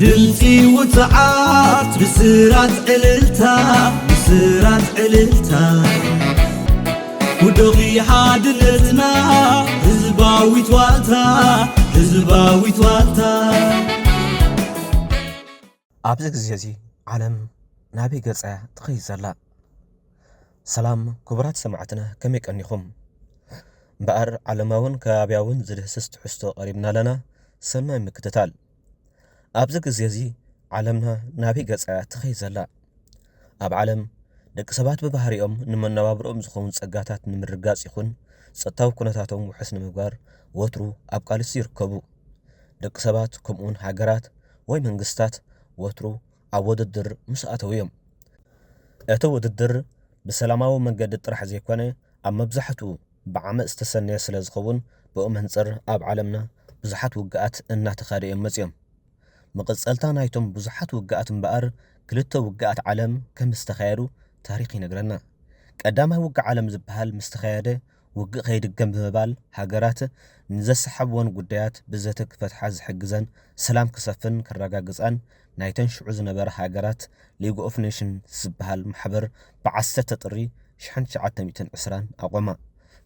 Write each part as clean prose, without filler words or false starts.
ድምፂ ውፅዓት ብስራት ዕልልታ ውድኺ ሓድነትና ህዝባዊት ዋልታ ኣብዚ ግዜ እዚ ዓለም ናበይ ገጻ ትኸይድ ዘላ? ሰላም ክቡራት ሰማዕትና ከመይ ቀኒኹም? እምበኣር ዓለማውን ከባብያውን ዝድህስስ ትሕዝቶ ቀሪብና ኣለና። ሰናይ ምክትታል። ኣብዚ ግዜ እዚ ዓለምና ናበይ ገጻ ትኸይድ ዘላ? ኣብ ዓለም ደቂ ሰባት ብባህሪኦም ንመነባብሮኦም ዝኸውን ጸጋታት ንምርጋጽ ይኹን ጸጥታዊ ኩነታቶም ውሕስ ንምግባር ወትሩ ኣብ ቃልሲ ይርከቡ። ደቂ ሰባት ከምኡውን ሃገራት ወይ መንግስታት ወትሩ ኣብ ውድድር ምስ ኣተው እዮም። እቲ ውድድር ብሰላማዊ መንገዲ ጥራሕ ዘይኮነ ኣብ መብዛሕትኡ ብዓመፅ ዝተሰነየ ስለ ዝኸውን ብኡ መንፅር ኣብ ዓለምና ብዙሓት ውግኣት እናተኻደ እዮም መፅዮም። መቐፀልታ ናይቶም ብዙሓት ውግኣት እምበኣር ክልተ ውግኣት ዓለም ከም ዝተኻየዱ ታሪክ ይነግረና። ቀዳማይ ውግእ ዓለም ዝበሃል ምስ ተኻየደ ውግእ ከይድገም ብምባል ሃገራት ንዘሰሓብዎን ጉዳያት ብዘተ ክፈትሓ ዝሕግዘን ሰላም ክሰፍን ክረጋግፃን ናይተን ሽዑ ዝነበረ ሃገራት ሊግ ኦፍ ኔሽን ዝበሃል ማሕበር ብ10 ጥሪ 1920 ኣቆማ።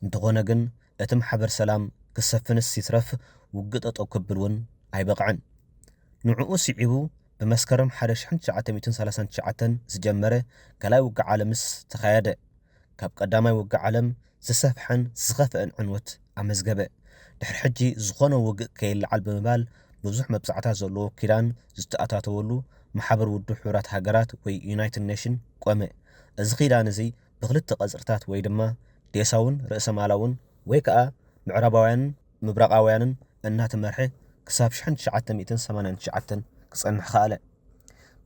እንተኾነ ግን እቲ ማሕበር ሰላም ክሰፍንስ ይትረፍ ውግእ ጠጠው ክብል እውን ኣይበቕዐን። ንዕኡ ስዒቡ ብመስከረም 1939 ዝጀመረ ካልኣይ ውግእ ዓለምስ ተኻየደ። ካብ ቀዳማይ ውግእ ዓለም ዝሰፍሐን ዝኸፍአን ዕንወት ኣመዝገበ። ድሕሪ ሕጂ ዝኾነ ውግእ ከይለዓል ብምባል ብዙሕ መብዛዕታት ዘለዎ ኪዳን ዝተኣታተወሉ ማሕበር ውድብ ሕቡራት ሃገራት ወይ ዩናይትድ ኔሽን ቆመ። እዚ ኪዳን እዚ ብክልተ ቀፅርታት ወይ ድማ ዴሳውን ርእሰማላውን ወይ ከዓ ምዕራባውያንን ምብራቃውያንን እናተመርሐ ክሳብ 1989 ክጸንሕ ኸኣለ።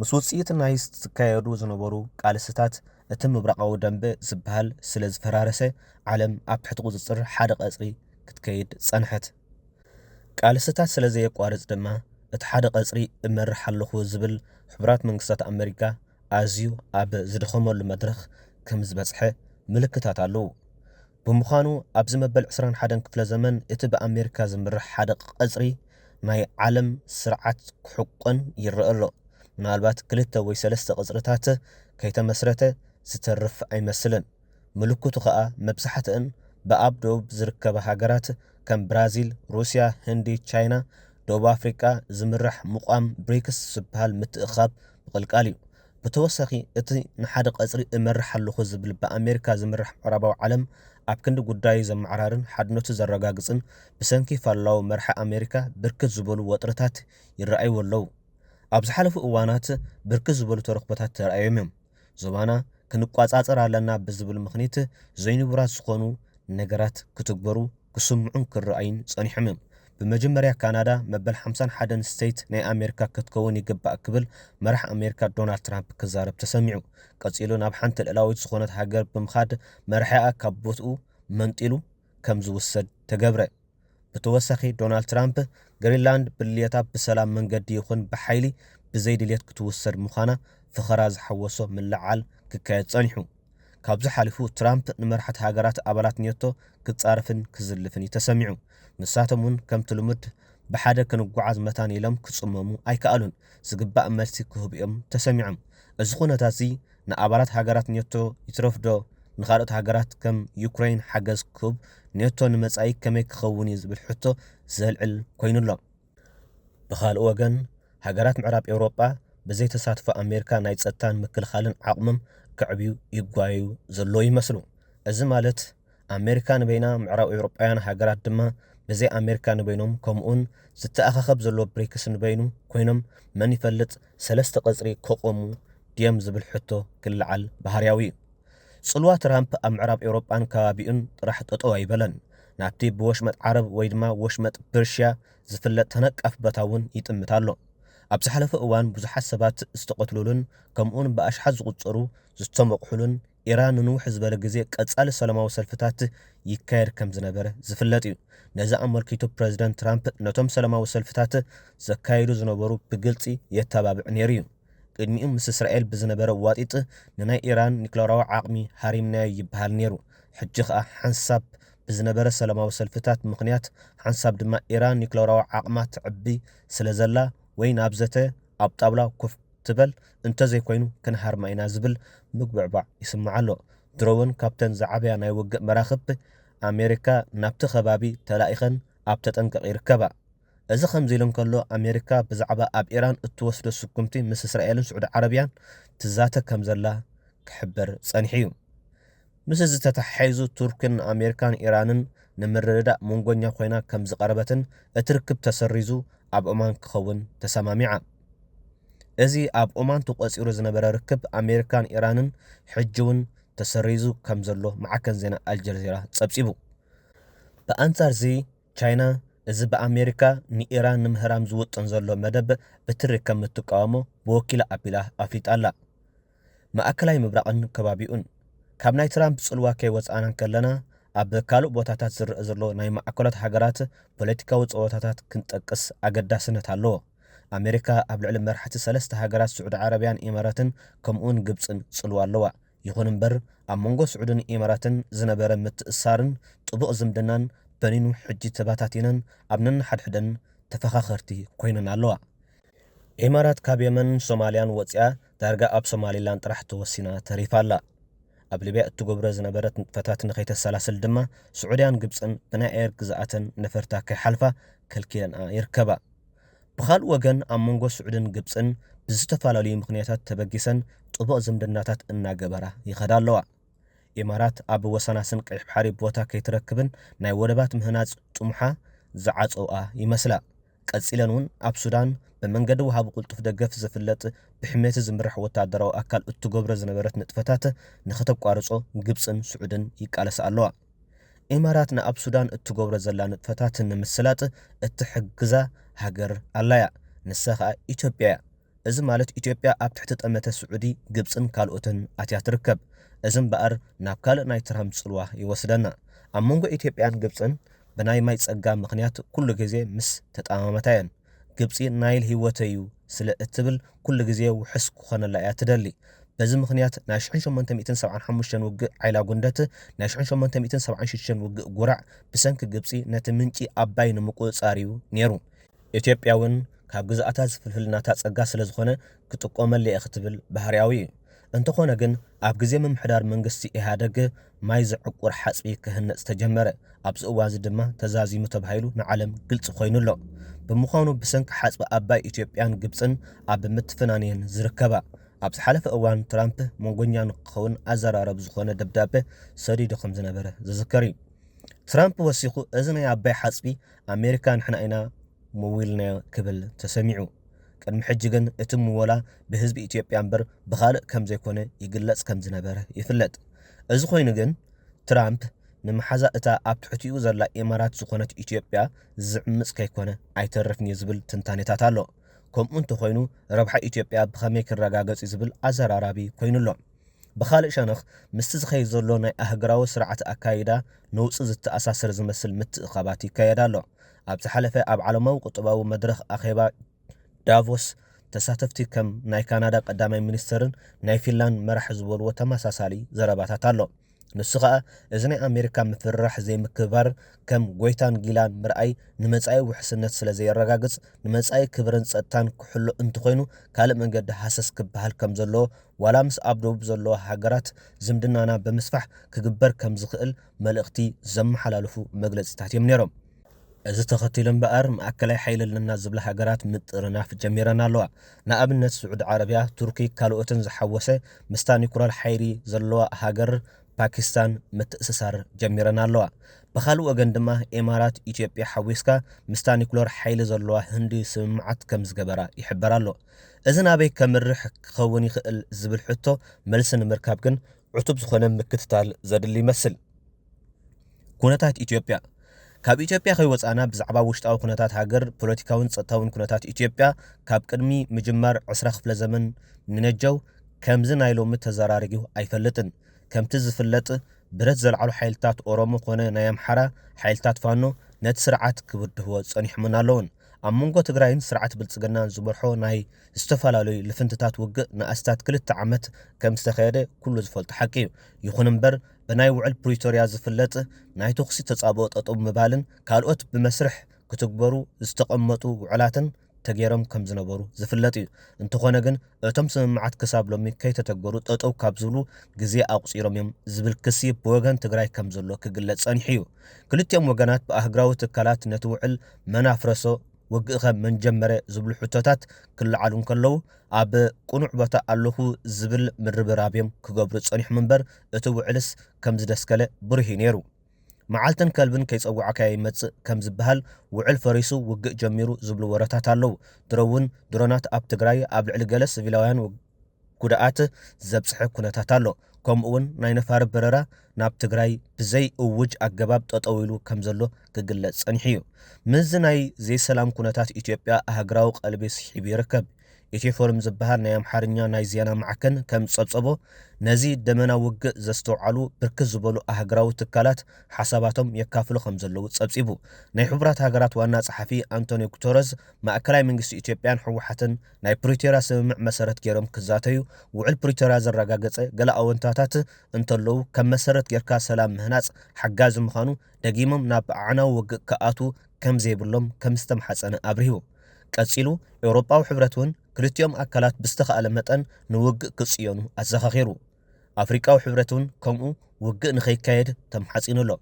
ምስ ውፅኢት ናይ ዝካየዱ ዝነበሩ ቃልስታት እቲ ምብራቃዊ ደንበ ዝበሃል ስለ ዝፈራረሰ ዓለም ኣብ ትሕቲ ቁፅፅር ሓደ ቀፅሪ ክትከይድ ጸንሐት። ቃልስታት ስለ ዘየቋርፅ ድማ እቲ ሓደ ቀፅሪ እመርሕ ኣለኹ ዝብል ሕቡራት መንግስታት ኣሜሪካ ኣዝዩ ኣብ ዝደኸመሉ መድረኽ ከም ዝበፅሐ ምልክታት ኣለዉ። ብምዃኑ ኣብዚ መበል 21 ክፍለ ዘመን እቲ ብኣሜሪካ ዝምራሕ ሓደ ቀፅሪ ናይ ዓለም ስርዓት ክሕቆን ይረአ ኣሎ። ምናልባት 2 ወይ 3 ቅፅርታት ከይተመስረተ ዝተርፍ ኣይመስልን። ምልክቱ ከዓ መብዛሕትአን ብኣብ ደቡብ ዝርከባ ሃገራት ከም ብራዚል፣ ሩስያ፣ ህንዲ፣ ቻይና፣ ደቡብ ኣፍሪቃ ዝምራሕ ምቋም ብሪክስ ዝበሃል ምትእኻብ ምቕልቃል እዩ። ብተወሳኺ እቲ ንሓደ ቀፅሪ እመርሕ ኣለኹ ዝብል ብኣሜሪካ ዝምራሕ ምዕራባዊ ዓለም ኣብ ክንዲ ጉዳይ ዘመዓራርን ሓድነቱ ዘረጋግፅን ብሰንኪ ፋላዊ መርሒ ኣሜሪካ ብርክት ዝበሉ ወጥርታት ይረኣዩ ኣለዉ። ኣብ ዝሓለፉ እዋናት ብርክት ዝበሉ ተረኽቦታት ተረኣዮም እዮም። ዞባና ክንቋፃፀር ኣለና ብዝብል ምኽንያት ዘይንቡራት ዝኾኑ ነገራት ክትግበሩ ክስምዑን ክረኣዩን ጸኒሖም እዮም። ብመጀመርያ ካናዳ መበል 51 ስቴት ናይ ኣሜሪካ ክትከውን ይግባእ ክብል መራሒ ኣሜሪካ ዶናልድ ትራምፕ ክዛረብ ተሰሚዑ። ቀፂሉ ናብ ሓንቲ ልዕላዊት ዝኾነት ሃገር ብምኻድ መርሒኣ ካብ ቦትኡ መንጢሉ ከም ዝውሰድ ተገብረ። ብተወሳኺ ዶናልድ ትራምፕ ግሪንላንድ ብድልየታ ብሰላም መንገዲ ይኹን ብሓይሊ ብዘይ ድልየት ክትውሰድ ምዃና ፍኸራ ዝሓወሶ ምልዓል ክካየድ ጸኒሑ። ካብዚ ሓሊፉ ትራምፕ ንመራሕቲ ሃገራት ኣባላት ኔቶ ክጻረፍን ክዝልፍን ተሰሚዑ። ንሳቶም እውን ከምቲ ልሙድ ብሓደ ክንጓዓዝ መታን ኢሎም ክጽመሙ ኣይከኣሉን። ዝግባእ መልሲ ክህቡ እዮም ተሰሚዖም። እዚ ኩነታት እዚ ንኣባላት ሃገራት ኔቶ ይትረፍዶ? ንኻልኦት ሃገራት ከም ዩክሬን ሓገዝ ክህብ ኔቶ ንመጻኢ ከመይ ክኸውን እዩ ዝብል ሕቶ ዘልዕል ኮይኑሎ። ብኻልእ ወገን ሃገራት ምዕራብ ኤውሮጳ ብዘይ ተሳትፎ ኣሜሪካ ናይ ጸጥታን ምክልኻልን ዓቕሞም ክዕብዩ ይጓዩ ዘለዎ ይመስሉ። እዚ ማለት ኣሜሪካ ንበይና ምዕራብ ኤውሮጳውያን ሃገራት ድማ ብዘይ ኣሜሪካ ንበይኖም ከምኡውን ዝተኣኻኸብ ዘሎ ብሪክስ ንበይኑ ኮይኖም መን ይፈልጥ 3 ቀፅሪ ከቆሙ ድዮም ዝብል ሕቶ ክልዓል ባህርያዊ እዩ። ጽልዋ ትራምፕ ኣብ ምዕራብ ኤውሮጳን ከባቢኡን ጥራሕ ጠጠው ኣይበለን። ናብቲ ብወሽመጥ ዓረብ ወይ ድማ ወሽመጥ ፐርሽያ ዝፍለጥ ተነቃፍ ቦታ እውን ይጥምት ኣሎ። ኣብ ዝሓለፈ እዋን ብዙሓት ሰባት ዝተቐትሉሉን ከምኡውን ብኣሽሓት ዝቁፀሩ ዝተመቕሑሉን ኢራን ንንውሕ ዝበለ ግዜ ቀጻሊ ሰላማዊ ሰልፍታት ይካየድ ከም ዝነበረ ዝፍለጥ እዩ። ነዚ ኣመልኪቱ ፕረዚደንት ትራምፕ ነቶም ሰላማዊ ሰልፍታት ዘካይዱ ዝነበሩ ብግልፂ የተባብዕ ነይሩ እዩ። ቅድሚኡ ምስ እስራኤል ብዝነበረ ዋጢጥ ንናይ ኢራን ኒክሌራዊ ዓቕሚ ሃሪምናዮ ይበሃል ነይሩ። ሕጂ ከዓ ሓንሳብ ብዝነበረ ሰላማዊ ሰልፍታት ምኽንያት ሓንሳብ ድማ ኢራን ኒክሌራዊ ዓቕማ ትዕቢ ስለ ዘላ ወይ ናብዘተ ኣብ ጣብላ ኮፍ ትበል እንተዘይኮይኑ ክንሃርማ ኢና ዝብል ምግብዕባዕ ይስምዓ ኣሎ ድሮውን ካብተን ዝዓበያ ናይ ውግእ መራኽብ ኣሜሪካ ናብቲ ከባቢ ተላኢኸን ኣብ ተጠንቀቕ ይርከባ እዚ ከምዚ ኢሉ እንከሎ ኣሜሪካ ብዛዕባ ኣብ ኢራን እትወስዶ ስጉምቲ ምስ እስራኤልን ስዑድ ዓረብያን ትዛተ ከም ዘላ ክሕበር ጸኒሑ እዩ ምስ እዚ ተተሓሒዙ ቱርክን ኣሜሪካን ኢራንን ንምርድዳእ መንጎኛ ኮይና ከም ዝቐረበትን እቲ ርክብ ተሰሪዙ ኣብ ኦማን ክኸውን ተሰማሚዓ እዚ ኣብ ኦማን ተቆፂሩ ዝነበረ ርክብ ኣሜሪካን ኢራንን ሕጂ እውን ተሰሪዙ ከም ዘሎ ማዕከን ዜና ኣልጀዚራ ጸብጺቡ ብኣንጻር እዚ ቻይና እዚ ብኣሜሪካ ንኢራን ንምህራም ዝውጥን ዘሎ መደብ ብትሪ ከም እትቃወሞ ብወኪላ ኣቢላ ኣፍሊጣላ ማእከላይ ምብራቕን ከባቢኡን ካብ ናይ ትራምፕ ጽልዋ ከይወፃእና ከለና ኣብ ካልእ ቦታታት ዝርአ ዘሎ ናይ ማዕከላት ሃገራት ፖለቲካዊ ፀወታታት ክንጠቅስ ኣገዳስነት ኣለዎ ኣሜሪካ ኣብ ልዕሊ መራሕቲ ሰለስተ ሃገራት ስዑድ ዓረብያን ኢማራትን ከምኡውን ግብፅን ጽልዋ ኣለዋ ይኹን እምበር ኣብ መንጎ ስዑድን ኢማራትን ዝነበረ ምትእስሳርን ጥቡቕ ዝምድናን በኒኑ ሕጂ ተባታቲነን ኣብ ነንሓድሕደን ተፈኻኸርቲ ኮይነን ኣለዋ ኢማራት ካብ የመንን ሶማልያን ወፂያ ዳርጋ ኣብ ሶማሊላንድ ጥራሕ ተወሲና ተሪፋ ኣላ ኣብ ሊብያ እትገብሮ ዝነበረት ንጥፈታት ንኸይተሰላስል ድማ ስዑድያን ግብፅን ብናይ ኤር ግዝኣተን ነፈርታ ከይሓልፋ ከልኪለንኣ ይርከባ ብኻልእ ወገን ኣብ መንጎ ስዑድን ግብፅን ብዝተፈላለዩ ምክንያታት ተበጊሰን ጥቡቕ ዝምድናታት እናገበራ ይኸዳ ኣለዋ ኢማራት ኣብ ወሰናስን ቀይሕ ባሕሪ ቦታ ከይትረክብን ናይ ወደባት ምህናፅ ጥሙሓ ዝዓፀውኣ ይመስላ ቀፂለን እውን ኣብ ሱዳን በመንገዲ ውሃቢ ቁልጡፍ ደገፍ ዝፍለጥ ብሕሜቲ ዝምራሕ ወታደራዊ ኣካል እትገብሮ ዝነበረት ንጥፈታት ንኸተቋርጾ ግብፅን ስዑድን ይቃለሳ ኣለዋ ኢማራት ንኣብ ሱዳን እትገብሮ ዘላ ንጥፈታት ንምስላጥ እትሕግዛ ሃገር ኣላያ ንሳ ከዓ ኢትዮጵያ እያ እዚ ማለት ኢትዮጵያ ኣብ ትሕቲ ጠመተ ስዑዲ ግብፅን ካልኦትን ኣትያ ትርከብ እዚ እምበኣር ናብ ካልእ ናይ ትራምፕ ጽልዋ ይወስደና ኣብ መንጎ ኢትዮጵያን ግብፅን ብናይ ማይ ጸጋ ምኽንያት ኩሉ ግዜ ምስ ተጣማመታ እየን ግብፂ ናይል ህይወተ እዩ ስለ እትብል ኩሉ ግዜ ውሕስ ክኾነላ እያ ትደሊ በዚ ምኽንያት ናይ 1875 ውግእ ዓይላ ጉንደት ናይ 1876 ውግእ ጉራዕ ብሰንኪ ግብፂ ነቲ ምንጪ ኣባይ ንምቁፅጻር እዩ ነይሩ ኢትዮጵያ እውን ካብ ግዝኣታ ዝፍልፍልናታ ጸጋ ስለ ዝኾነ ክጥቆመለ እየ ክትብል ባህርያዊ እዩ እንተኾነ ግን ኣብ ግዜ ምምሕዳር መንግስቲ ኢህኣደግ ማይ ዝዕቁር ሓፅቢ ክህነፅ ተጀመረ ኣብዚ እዋን እዚ ድማ ተዛዚሙ ተባሂሉ ንዓለም ግልፂ ኮይኑ ኣሎ ብምዃኑ ብሰንኪ ሓፅቢ ኣባይ ኢትዮጵያን ግብፅን ኣብ ምትፍናንየን ዝርከባ ኣብ ዝሓለፈ እዋን ትራምፕ መንጎኛ ንክኸውን ኣዘራረብ ዝኾነ ደብዳቤ ሰዲዱ ከም ዝነበረ ዝዝከር እዩ ትራምፕ ወሲኹ እዚ ናይ ኣባይ ሓፅቢ ኣሜሪካ ንሕና ኢና ምዊልናዮ ክብል ተሰሚዑ ቅድሚ ሕጂ ግን እቲ ምወላ ብህዝቢ ኢትዮጵያ እምበር ብኻልእ ከም ዘይኮነ ይግለጽ ከም ዝነበረ ይፍለጥ እዚ ኮይኑ ግን ትራምፕ ንምሓዛ እታ ኣብ ትሕቲኡ ዘላ ኢማራት ዝኾነት ኢትዮጵያ ዝዕምፅ ከይኮነ ኣይተርፍን እዩ ዝብል ትንታኔታት ኣሎ ከምኡ እንተኾይኑ ረብሓ ኢትዮጵያ ብኸመይ ክረጋገጽ ዝብል ኣዘራራቢ ኮይኑ ኣሎ ብኻልእ ሸነኽ ምስቲ ዝኸይድ ዘሎ ናይ ኣህግራዊ ስርዓት ኣካይዳ ንውፅእ ዝተኣሳሰር ዝመስል ምትእኻባት ይካየድ ኣሎ ኣብ ዝሓለፈ ኣብ ዓለማዊ ቁጠባዊ መድረኽ ኣኼባ ዳቮስ ተሳተፍቲ ከም ናይ ካናዳ ቀዳማይ ሚኒስተርን ናይ ፊንላንድ መራሒ ዝበልዎ ተመሳሳሊ ዘረባታት ኣሎ ንሱ ከዓ እዚ ናይ ኣሜሪካ ምፍራሕ ዘይምክባር ከም ጎይታን ጊላን ምርኣይ ንመጻኢ ውሕስነት ስለ ዘየረጋግጽ ንመጻኢ ክብርን ጸጥታን ክሕሎ እንትኾይኑ ካልእ መንገዲ ሃሰስ ክበሃል ከም ዘለዎ ዋላ ምስ ኣብ ደቡብ ዘለዎ ሃገራት ዝምድናና ብምስፋሕ ክግበር ከም ዝኽእል መልእኽቲ ዘመሓላልፉ መግለፂታት እዮም ነይሮም እዚ ተኸቲሉ እምበኣር ማእከላይ ሓይሊ ኣለና ዝብላ ሃገራት ምጥርናፍ ጀሚረን ኣለዋ ንኣብነት ስዑድ ዓረብያ ቱርኪ ካልኦትን ዝሓወሰ ምስታ ኒኩለር ሓይሊ ዘለዋ ሃገር ፓኪስታን ምትእስሳር ጀሚረን ኣለዋ ብኻልእ ወገን ድማ ኢማራት ኢትዮጵያ ሓዊስካ ምስታ ኒኩለር ሓይሊ ዘለዋ ህንዲ ስምምዓት ከም ዝገበራ ይሕበር ኣሎ እዚ ናበይ ከምርሕ ክኸውን ይኽእል ዝብል ሕቶ መልሲ ንምርካብ ግን ዕቱብ ዝኾነ ምክትታል ዘድሊ ይመስል ኩነታት ኢትዮጵያ ካብ ኢትዮጵያ ከይወፃና ብዛዕባ ውሽጣዊ ኩነታት ሃገር ፖለቲካውን ጸጥታውን ኩነታት ኢትዮጵያ ካብ ቅድሚ ምጅማር 20 ክፍለ ዘመን ንነጀው ከምዚ ናይ ሎሚ ተዘራሪጊው ኣይፈልጥን ከምቲ ዝፍለጥ ብረት ዘልዓሉ ሓይልታት ኦሮሞ ኮነ ናይ ኣምሓራ ሓይልታት ፋኖ ነቲ ስርዓት ክብድህዎ ጸኒሖምን ኣለውን ኣብ መንጎ ትግራይን ስርዓት ብልጽግናን ዝመርሖ ናይ ዝተፈላለዩ ልፍንትታት ውግእ ንኣስታት 2 ዓመት ከም ዝተኸየደ ኩሉ ዝፈልጦ ሓቂ እዩ ይኹን እምበር ብናይ ውዕል ፕሪቶርያ ዝፍለጥ ናይ ተኽሲ ተጻብኦ ጠጠው ምባልን ካልኦት ብመስርሕ ክትግበሩ ዝተቐመጡ ውዕላትን ተገይሮም ከም ዝነበሩ ዝፍለጥ እዩ እንተኾነ ግን እቶም ስምምዓት ክሳብ ሎሚ ከይተተገበሩ ጠጠው ካብ ዝብሉ ግዜ ኣቁፂሮም እዮም ዝብል ክሲ ብወገን ትግራይ ከም ዘሎ ክግለጽ ጸኒሑ እዩ ክልቲኦም ወገናት ብኣህግራዊ ትካላት ነቲ ውዕል መናፍረሶ ወግእ ከም መንጀመረ ዝብሉ ሕቶታት ክለዓሉ ከለዉ ኣብ ቁኑዕ ቦታ ኣለኹ ዝብል ምርብራብዮም ክገብሩ ጸኒሑ መንበር እቲ ውዕልስ ከም ዝደስከለ ብሩህ ነይሩ መዓልትን ከልብን ከይጸዋዓካ ይመጽእ ከም ዝበሃል ውዕል ፈሪሱ ውግእ ጀሚሩ ዝብሉ ወረታት ኣለዉ ድሮውን ድሮናት ኣብ ትግራይ ኣብ ልዕሊ ገለ ሲቪላውያን ጉድኣት ዘብጽሐ ኩነታት ኣሎ ከምኡውን ናይ ነፋር በረራ ናብ ትግራይ ብዘይ እውጅ ኣገባብ ጠጠው ኢሉ ከም ዘሎ ክግለጽ ጸኒሑ እዩ ምዝ ናይ ዘይሰላም ኩነታት ኢትዮጵያ ኣህግራዊ ቀልቢ ስሒቡ ይርከብ ኢትዮ ፎረም ዝበሃል ናይ ኣምሓርኛ ናይ ዜና ማዕከን ከም ጸብጸቦ ነዚ ደመና ውግእ ዘስተውዓሉ ብርክት ዝበሉ ኣህግራዊ ትካላት ሓሳባቶም የካፍሉ ከም ዘለዉ ጸብጺቡ ናይ ሕቡራት ሃገራት ዋና ጸሓፊ አንቶኒዮ ጉተረስ ማእከላይ መንግስቲ ኢትዮጵያን ሕወሓትን ናይ ፕሪቶሪያ ስምምዕ መሰረት ገይሮም ክዛተዩ ውዕል ፕሪቶሪያ ዘረጋገጸ ገለ ኣወንታታት እንተለዉ ከም መሰረት ጌርካ ሰላም ምህናጽ ሓጋዚ ምዃኑ ደጊሞም ናብ ዓናዊ ውግእ ከኣቱ ከም ዘይብሎም ከም ዝተማሓጸነ ኣብርሂቡ ቀጺሉ ኤውሮጳዊ ሕብረት እውን ክልቲኦም ኣካላት ብዝተኸኣለ መጠን ንውግእ ክጽዮኑ ኣዘኻኺሩ ኣፍሪቃዊ ሕብረት እውን ከምኡ ውግእ ንኸይካየድ ተማሓጺኑ ኣሎ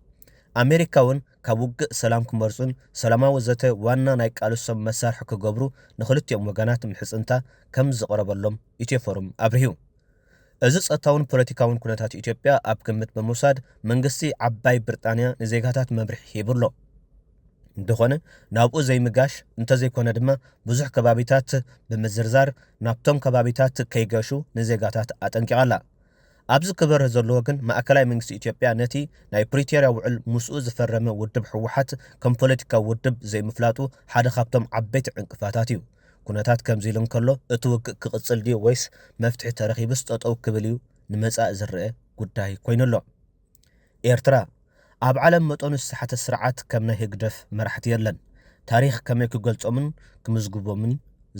ኣሜሪካ እውን ካብ ውግእ ሰላም ክመርጹን ሰላማዊ ዘተ ዋና ናይ ቃልሶም መሳርሒ ክገብሩ ንኽልቲኦም ወገናት ምሕጽንታ ከም ዝቐረበሎም ኢትዮ ፎረም ኣብርሂቡ እዚ ጸጥታውን ፖለቲካውን ኩነታት ኢትዮጵያ ኣብ ግምት ብምውሳድ መንግስቲ ዓባይ ብሪጣንያ ንዜጋታት መብርሒ ሂቡ ኣሎ እንደኾነ ናብኡ ዘይምጋሽ እንተዘይኮነ ድማ ብዙሕ ከባቢታት ብምዝርዛር ናብቶም ከባቢታት ከይገሹ ንዜጋታት ኣጠንቂቓላ ኣብዚ ክበር ዘለዎ ግን ማእከላይ መንግስቲ ኢትዮጵያ ነቲ ናይ ፕሪቶሪያ ውዕል ምስኡ ዝፈረመ ውድብ ሕወሓት ከም ፖለቲካዊ ውድብ ዘይምፍላጡ ሓደ ካብቶም ዓበይቲ ዕንቅፋታት እዩ ኩነታት ከምዚ ኢሉ እንከሎ እቲ ውግእ ክቕጽል ድዩ ወይስ መፍትሒ ተረኺቡስ ጠጠው ክብል እዩ ንመጻኢ ዝርአ ጉዳይ ኮይኑ ኣሎ ኤርትራ ኣብ ዓለም መጠኑ ዝሰሓተ ስርዓት ከም ናይ ህግደፍ መራሕቲ የለን ታሪክ ከመይ ክገልጾምን ክምዝግቦምን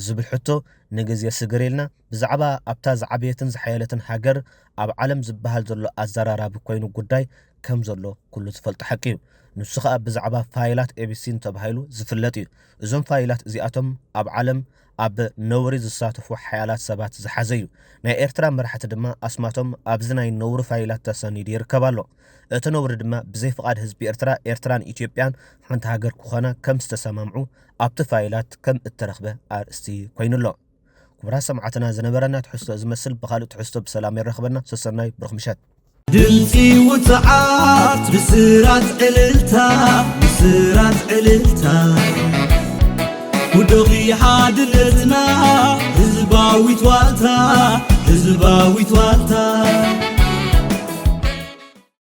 ዝብል ሕቶ ንግዜ ስግር ኢልና ብዛዕባ ኣብታ ዝዓበየትን ዝሓየለትን ሃገር ኣብ ዓለም ዝበሃል ዘሎ ኣዘራራቢ ኮይኑ ጉዳይ ከም ዘሎ ኩሉ ዝፈልጦ ሓቂ እዩ ንሱ ከዓ ብዛዕባ ፋይላት ኤቢሲ ተባሂሉ ዝፍለጥ እዩ እዞም ፋይላት እዚኣቶም ኣብ ዓለም ኣብ ነውሪ ዝሳተፉ ሓያላት ሰባት ዝሓዘ እዩ ናይ ኤርትራ መራሕቲ ድማ ኣስማቶም ኣብዚ ናይ ነውሪ ፋይላት ተሰኒዱ ይርከብ ኣሎ እቲ ነውሪ ድማ ብዘይ ፍቃድ ህዝቢ ኤርትራ ኤርትራን ኢትዮጵያን ሓንቲ ሃገር ክኾና ከም ዝተሰማምዑ ኣብቲ ፋይላት ከም እተረኽበ ኣርእስቲ ኮይኑ ኣሎ ክቡራት ሰማዕትና ዝነበረና ትሕዝቶ ዝመስል ብኻልእ ትሕዝቶ ብሰላም ይረኽበና ሰሰናይ ብሩኽ ምሸት ድምፂ ውፅዓት ብስራት ዕልልታ ውድኺ ሓድነትና ህዝባዊት ዋልታ